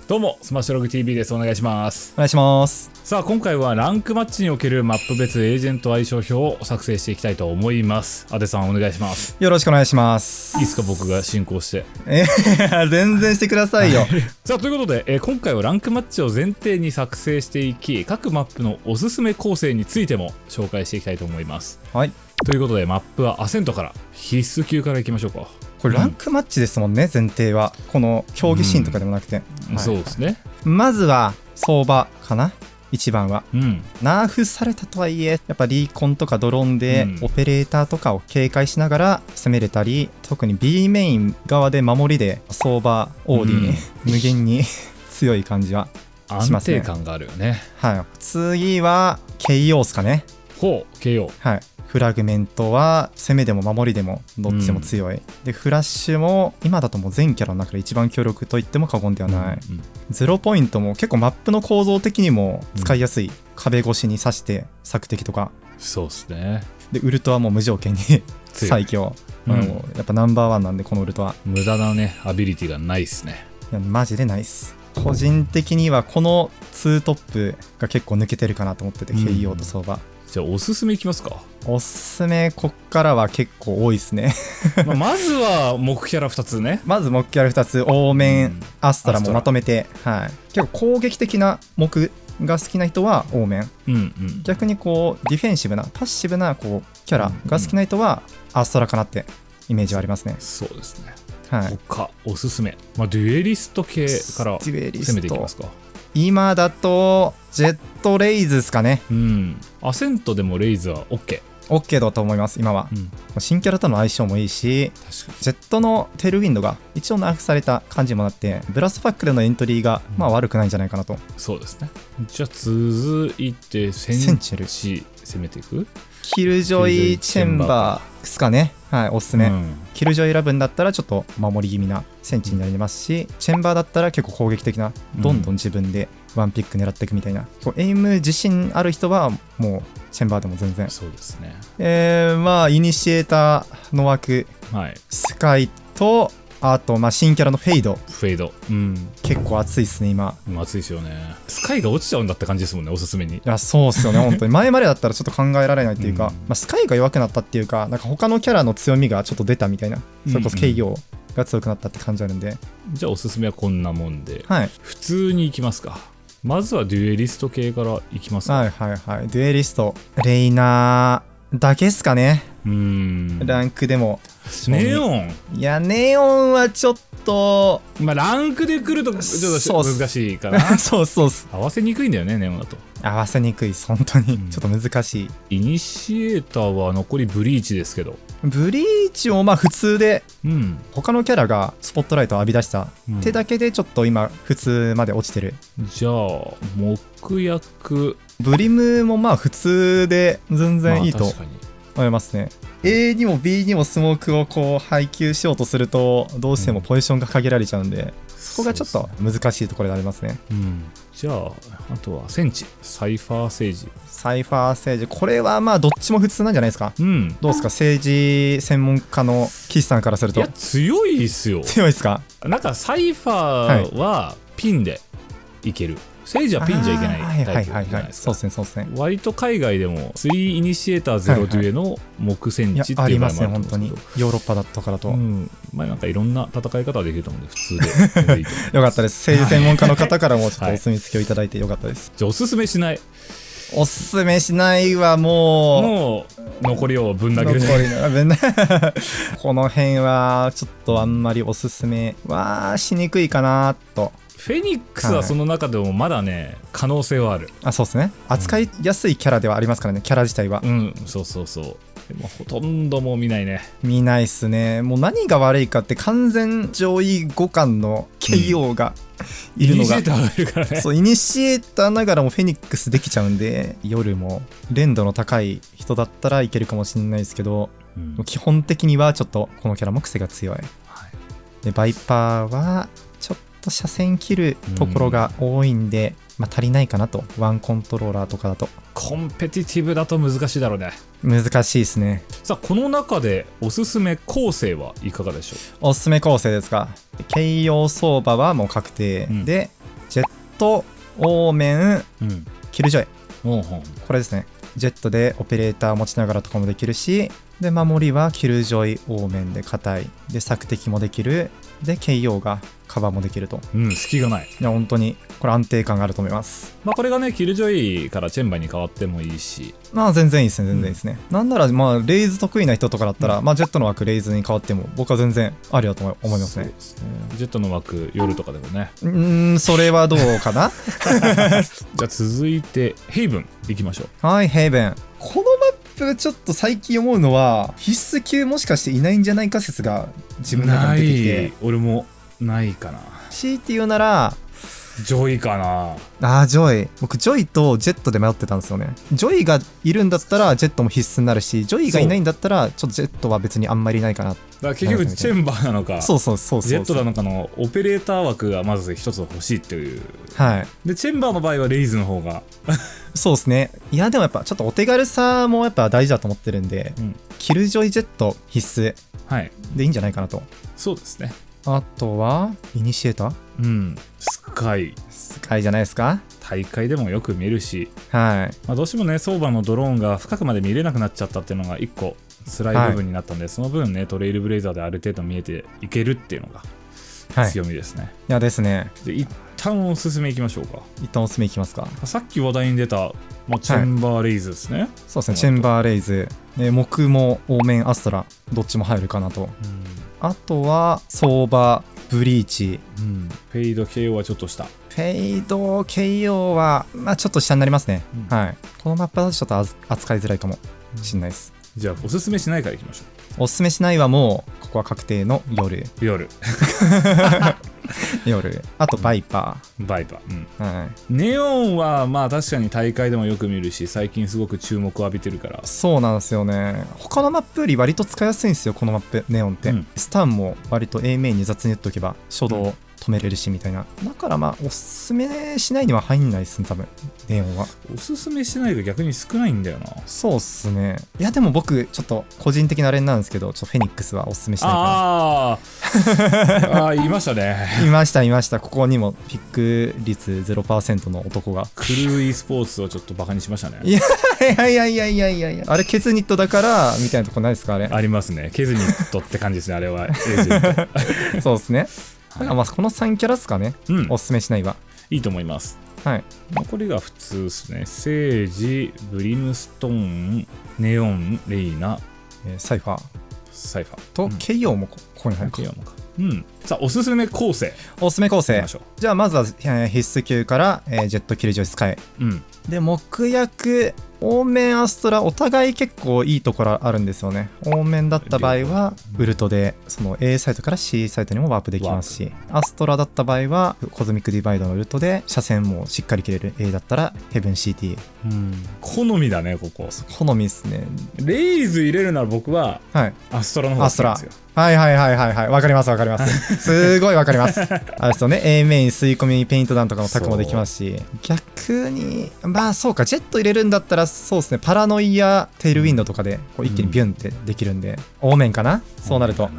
どうもスマッシュログ TV です。お願いします。お願いします。さあ今回はランクマッチにおけるマップ別エージェント相性表を作成していきたいと思います。アデさんお願いします。よろしくお願いします。いいですか、僕が進行して。全然してくださいよ。さあということで、今回はランクマッチを前提に作成していき、各マップのおすすめ構成についても紹介していきたいと思います。はい。ということでマップはアセントから必須級からいきましょうか。これランクマッチですもんね、前提は。この競技シーンとかでもなくて、そうですね。まずは相場かな。一番は、ナーフされたとはいえやっぱリーコンとかドローンでオペレーターとかを警戒しながら攻めれたり、特に B メイン側で守りで相場オーディに、無限に強い感じはしますね。安定感があるよね。はい。次は KO ですかね。ほう KO。はい。フラグメントは攻めでも守りでもどっちも強い、でフラッシュも今だともう全キャラの中で一番強力と言っても過言ではない、ゼロポイントも結構マップの構造的にも使いやすい、壁越しに刺して索敵とか。そうっすね。でウルトはもう無条件に最強、やっぱナンバーワンなんでこのウルトは無駄なねアビリティがないっすね。いやマジでないっす。個人的にはこの2トップが結構抜けてるかなと思ってて、KO と相場。じゃあおすすめいきますか。おすすめこっからは結構多いですね。まずは木キャラ2つね。まず木キャラ2つ、オーメン、アストラもまとめて、はい、結構攻撃的な木が好きな人はオーメン、逆にこうディフェンシブなパッシブなこうキャラが好きな人はアストラかなってイメージはありますね。そうですね。はい、他おすすめ、デュエリスト系から攻めていきますか。今だとジェットレイズですかね。アセントでもレイズは OK だと思います今は、新キャラとの相性もいいし、ジェットのテールウィンドが一応ナーフされた感じもあって、ブラスパックでのエントリーが悪くないんじゃないかなと。そうですね。じゃあ続いてセンチ攻めていく。キルジョイチェンバーですかね。はい、おすすめ、キルジョイ選ぶんだったらちょっと守り気味なセンチになりますし、チェンバーだったら結構攻撃的な、どんどん自分でワンピック狙っていくみたいな、エイム自信ある人はもうチェンバーでも全然。そうですね。イニシエーターの枠、スカイとあと新キャラのフェイド、結構熱いっすね今。熱いですよね。スカイが落ちちゃうんだって感じですもんね、おすすめに。いやそうっすよね本当に。前までだったらちょっと考えられないっていうか、スカイが弱くなったっていうか、なんか他のキャラの強みがちょっと出たみたいな、それこそ KO が強くなったって感じあるんで、じゃあおすすめはこんなもんで、普通にいきますか。まずはデュエリスト系からいきますか。デュエリストレイナーだけっすかね。ランクでもネオン、いやネオンはちょっとランクで来るとちょっと難しいかな。そう合わせにくいんだよね、ネオンだと。合わせにくい本当に、ちょっと難しい。イニシエーターは残りブリーチですけど、ブリーチも普通で、他のキャラがスポットライトを浴び出したってだけでちょっと今普通まで落ちてる。じゃあ木薬ブリムも普通で全然いいと思いますね。A にも B にもスモークをこう配給しようとするとどうしてもポジションが限られちゃうんで、そこがちょっと難しいところでありますね。じゃああとはセンチ、サイファーセージ、これはどっちも普通なんじゃないですか。どうですか、政治専門家の岸さんからすると。いや強いですよ。強いですか。なんかサイファーはピンでいける、セージはピンじゃいけないタイプじゃないですか。そうですね。割と海外でも3イニシエーター0デュエの木戦地っていう場合もあると思うんですけど、ありますね本当に。ヨーロッパだとかだと、なんかいろんな戦い方はできると思うんで普通でよかったです。政治専門家の方からもちょっとお墨付きをいただいてよかったです。じゃあおすすめしないはもう残りをぶん投げる。この辺はちょっとあんまりおすすめはしにくいかなと。フェニックスはその中でもまだね、可能性はある。そうですね。扱いやすいキャラではありますからね、キャラ自体は。そうでもほとんどもう見ないね。見ないっすね。もう何が悪いかって完全上位互換の KO がいるのが、イニシエーターがいるからね。そうイニシエーターながらもフェニックスできちゃうんで、夜も連度の高い人だったらいけるかもしれないですけど、基本的にはちょっとこのキャラも癖が強い。でバイパーはちょっと車線切るところが多いんで、足りないかなと。ワンコントローラーとかだとコンペティティブだと難しいだろうね。難しいですね。さあこの中でおすすめ構成はいかがでしょう。おすすめ構成ですか。KO 相場はもう確定、でジェット、オーメン、キルジョイ。これですね。ジェットでオペレーター持ちながらとかもできるし、で守りはキルジョイ、オーメンで硬いで索敵もできるで KO がカバーもできると。隙がない。いや本当にこれ安定感があると思います。これがねキルジョイからチェンバーに変わってもいいし、全然いいですね、全然いいですね。なんならレイズ得意な人とかだったら、ジェットの枠レイズに変わっても僕は全然ありだと思いますね。そうですね。ジェットの枠夜とかでもね。それはどうかな。じゃあ続いてヘイブンいきましょう。はい、ヘイブン。このマップちょっと最近思うのは必須級もしかしていないんじゃないか説が自分の中に出てきて。俺もないかな。強いて言うならジョイかな。ジョイ。僕ジョイとジェットで迷ってたんですよね。ジョイがいるんだったらジェットも必須になるし、ジョイがいないんだったらちょっとジェットは別にあんまりないかな。だから結局チェンバーなのかジェットなのかのオペレーター枠がまず一つ欲しいっていう。でチェンバーの場合はレイズの方がそうですね。いやでもやっぱちょっとお手軽さもやっぱ大事だと思ってるんで、キルジョイジェット必須でいいんじゃないかなと。そうですね。あとはイニシエーター、スカイじゃないですか。大会でもよく見るし、どうしてもね相場のドローンが深くまで見れなくなっちゃったっていうのが一個辛い部分になったんで、その分ねトレイルブレイザーである程度見えていけるっていうのが強みですね。いやですね。で一旦おすすめいきましょうか。一旦おすすめいきますか。さっき話題に出た、チェンバーレイズですね。そうですね、チェンバーレイズ、木もオーメンアストラどっちも入るかなと。あとは相場ブリーチ、フェイド KO はちょっと下。フェイド KO はちょっと下になりますね。このマップだとちょっと扱いづらいかもしれないです。じゃあおすすめしないからいきましょう。おすすめしないはもうここは確定の夜あとバイパー、ネオンは確かに大会でもよく見るし最近すごく注目を浴びてるから。そうなんですよね。他のマップより割と使いやすいんですよこのマップネオンって、スタンも割と A メインに雑に打っとけば初動止めれるしみたいな。だからおすすめしないには入んないですね多分ネオンは。おすすめしないが逆に少ないんだよな。そうっすね。いやでも僕ちょっと個人的なあれなんですけど、ちょっとフェニックスはおすすめしないかな。いましたね。いました。ここにもピック率 0% の男が。クルー e スポーツをちょっとバカにしましたね。いやあれケズニットだからみたいなとこないですか。あれありますね。ケズニットって感じですねあれは。そうですね。この3キャラですかね、おすすめしないはいいと思います。残りが普通ですね。セージ、ブリムストーン、ネオン、レイナ、サイファーと KO もここに入るか。さあおすすめ構成。じゃあまずは必須級からジェットキルジョイスカイ、で木薬オーメンアストラお互い結構いいところあるんですよね。オーメンだった場合はウルトでその A サイトから C サイトにもワープできますし、アストラだった場合はコズミックディバイドのウルトで車線もしっかり切れる。 A だったらヘブン CT。 好みだねここ。好みですね。レイズ入れるなら僕はアストラの方が好きなんですよ。わかりますすごいわかります。あれですよね、 A メイン吸い込みペイント弾とかのタクもできますし、逆にそうかジェット入れるんだったらそうですね、パラノイアテールウィンドとかでこう一気にビュンってできるんで、オーメンかな。そうなるとオ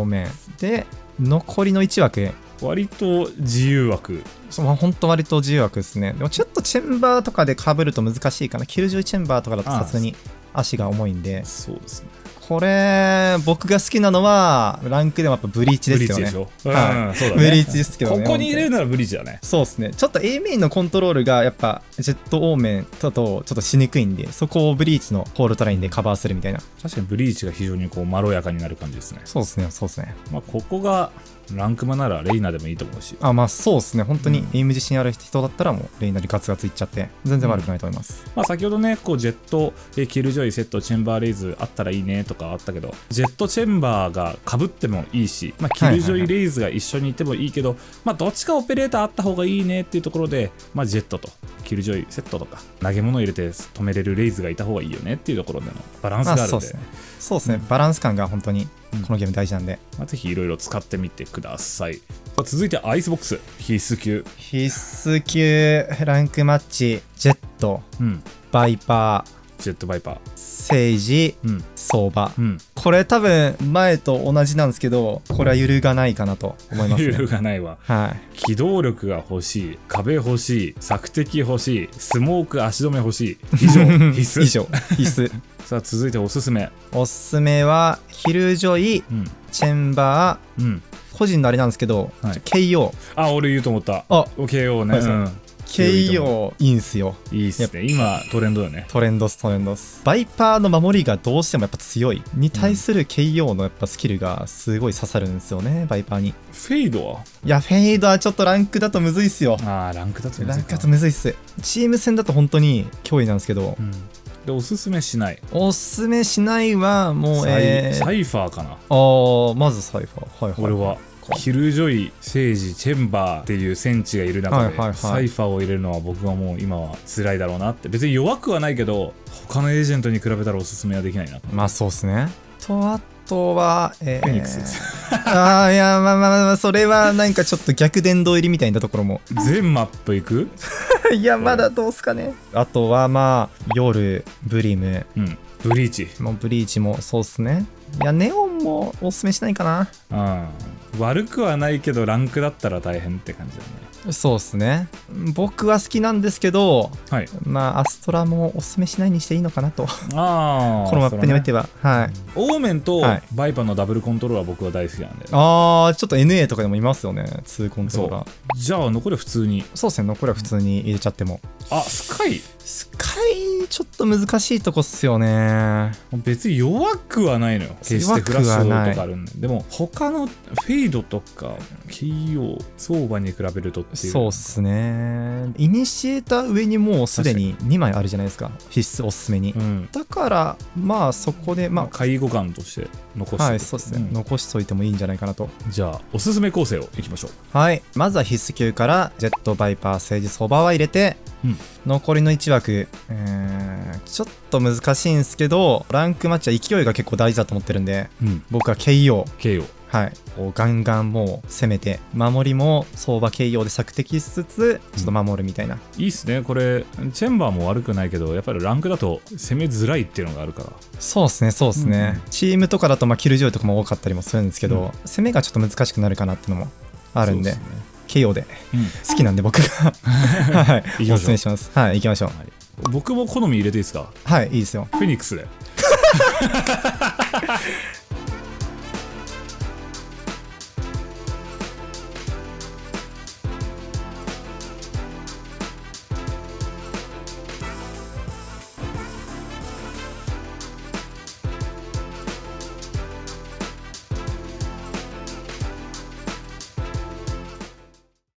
ーメンで残りの1枠割と自由枠。本当割と自由枠ですね。でもちょっとチェンバーとかで被ると難しいかな。キルジョイチェンバーとかだとさすがに足が重いんで。そうですね。これ僕が好きなのはランクでもやっぱブリーチですよね。そうだね。ブリーチですけどね。ここに入れるならブリーチだね。そうですね。ちょっと A メインのコントロールがやっぱジェットオーメンだとちょっとしにくいんで、そこをブリーチのホールトラインでカバーするみたいな。確かにブリーチが非常にこうまろやかになる感じですね。そうですね。ここがランクマならレイナでもいいと思うし。そうですね。本当にエイム自信ある人だったらもうレイナでガツガツいっちゃって全然悪くないと思います。先ほどねこうジェットキルジョイセットチェンバーレイズあったらいいねとかあったけど、ジェットチェンバーが被ってもいいし、キルジョイレイズが一緒にいてもいいけど、どっちかオペレーターあった方がいいねっていうところで、ジェットとキルジョイセットとか投げ物を入れて止めれるレイズがいた方がいいよねっていうところでのバランスがあるんで、そうですね。バランス感が本当にこのゲーム大事なんで、ぜひいろいろ使ってみてください。続いてアイスボックス必須級ランクマッチジェット、バイパー、ジェットバイパー、セージ、相場、これ多分前と同じなんですけど、これは揺るがないかなと思いますね。揺るがないわ。はい。機動力が欲しい、壁欲しい、索敵欲しい、スモーク足止め欲しい。以上必須。以上必須。さあ続いておすすめ。おすすめはヒルジョイ、チェンバー、個人のあれなんですけど、KO。あ、俺言うと思った。KO ね。KO いいんすよ。いいっすね。今トレンドよね。トレンドス。バイパーの守りがどうしてもやっぱ強いに対する KO のやっぱスキルがすごい刺さるんですよね、バイパーに。フェイドは？いや、フェイドはちょっとランクだとむずいっすよ。ランクだとむずいっす。チーム戦だと本当に脅威なんですけど、でおすすめしない。おすすめしないはもうサイファーかな。まずサイファー。はいはい。俺はヒルジョイ、セイジ、チェンバーっていう戦地がいる中で、サイファーを入れるのは僕はもう今は辛いだろうなって。別に弱くはないけど他のエージェントに比べたらおすすめはできないな。まあそうっすね。あとはフェニックスです。いやまあそれはなんかちょっと逆殿堂入りみたいなところも。全マップ行く？いやまだどうすかね。あとはまあ夜ブリム、ブリーチもうブリーチもそうっすね。いやネオンもおすすめしないかな。悪くはないけどランクだったら大変って感じだね。そうっすね。僕は好きなんですけど、まあアストラもおすすめしないにしていいのかなと。このマップにおいては。オーメンとバイパーのダブルコントローラー僕は大好きなんで。ちょっと NA とかでもいますよね、2コントローラー。じゃあ残りは普通に。そうっすね、残りは普通に入れちゃっても。スカイちょっと難しいとこっすよね。別に弱くはないのよ。決してフラッシュとかあるんで。でも他のフェイドとか KO 相場に比べるとっていう。そうっすね。イニシエーター上にもうすでに2枚あるじゃないですか、必須おすすめに。だからまあそこで介護官として残してそうですね、残しといてもいいんじゃないかなと。じゃあおすすめ構成をいきましょう。まずは必須級からジェット、バイパー、政治、相場は入れて、残りの1枠、ちょっと難しいんですけど、ランクマッチは勢いが結構大事だと思ってるんで、僕は KO。ガンガンもう攻めて、守りも相場 KO で索敵しつつちょっと守るみたいな。いいっすね。これチェンバーも悪くないけど、やっぱりランクだと攻めづらいっていうのがあるから。そうっすね。チームとかだとキルジョイとかも多かったりもするんですけど、攻めがちょっと難しくなるかなっていうのもあるんで、KO で、好きなんで僕がおすすめします。行きましょう。僕も好み入れていいですか？いいですよ。フェニックスで